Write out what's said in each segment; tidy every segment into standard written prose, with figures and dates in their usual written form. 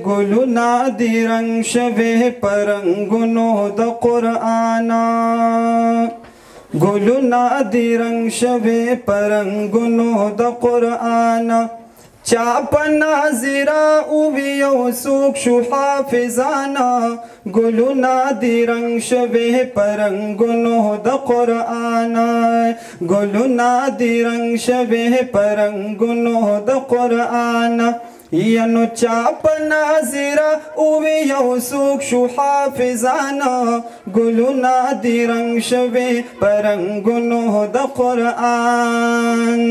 گلونا دی رنگ شوه پرنگونو د قرآن گلونا دی رنگ شوه پرنگونو د قرآن چاپ ناظرا اوی یو سوک شو حافظانا گلونا دی رنگ شوه پرنگونو د قرآن گلونا دی رنگ شوه پرنگونو د قرآن ینو چاپ ناظرا اوی یو سوک شو حافظانا گلونا دی رنگ شوه پرنگونو د قرآن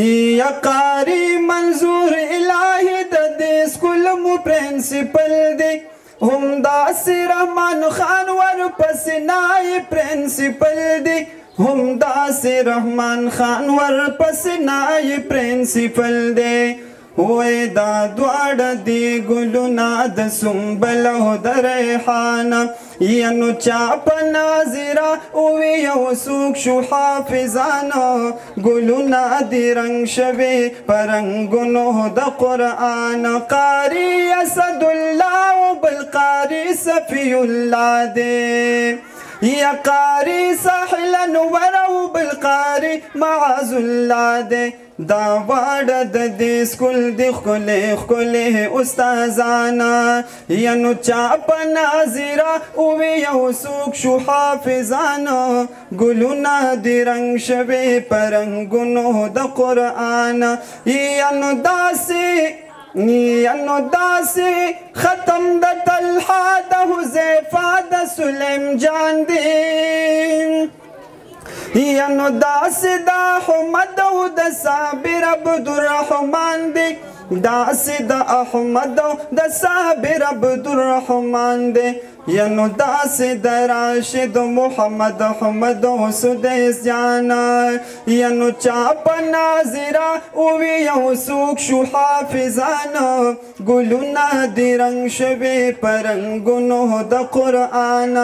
یا قاری منظور الہی د دې سکول مو پرنسپل دی هم داسې رحمان خان ورپسې نای پرنسپل دی هم داسې رحمان خان ورپسې نای پرنسپل دی وای دا دواړه دی ګلونه د سنبل او د ریحانه ینو چاپ ناظرا اوی یو سوک شو حافظانا گلونا دی رنگ شوی پرنگونو د قرآن قاری اسد اللہ و بالقاری صفی اللہ دے یا قاری ساحلا ورو بالقاری معاذ اللہ دے دا واړه د دې سکول د ښکلې ښکلې استازانا ینو چاپ ناظرا اوی یو سوک شو حافظانا ګلونه د رنګ شوي پرنګونو د قرآن ینو داسې ختم د طلحه د حذیفه د سلیم جان دی ینو داسې د احمد او د صابر عبدالرحمن دی داسې د احمد او د صابر عبدالرحمن دی ینو داسې د راشد محمد احمد او سدیس جانا ینو چاپ ناظرا اوی یو سوک شو حافظانا گلونه دی رنگ شوی پرنگونو د قرآن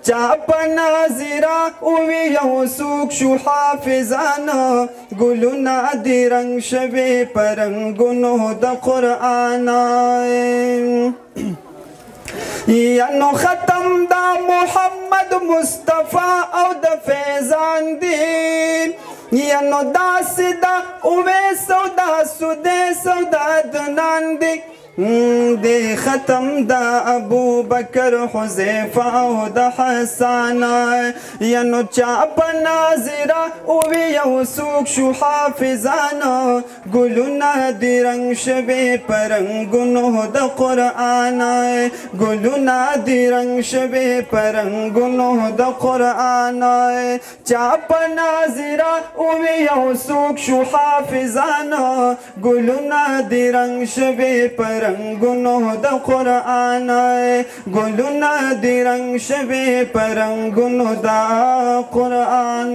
چاپ ناظرا اوی یو سوک شو حافظانا گلونه دی رنگ شوی پرنگونو د قرآن ینو ختم دا محمد مصطفی او د فیضان دی ینو داسې دا اویس او دا سدیس او دا عدنان دی دی ختم دا ابو بکر حذیفه او د حسان ینو چاپ ناظرا اوی یو سوک شو حافظانا گلونه دی رنگ شوی پرنگونو د قرآن گلونه دی رنگ شوی پرنگونو د قرآن چاپ ناظرا اوی یو سوک شو حافظانا گلونه دی رنگ شوی پرنگونو د قرآن گلونه دی رنگ شوی پرنگونو د قرآن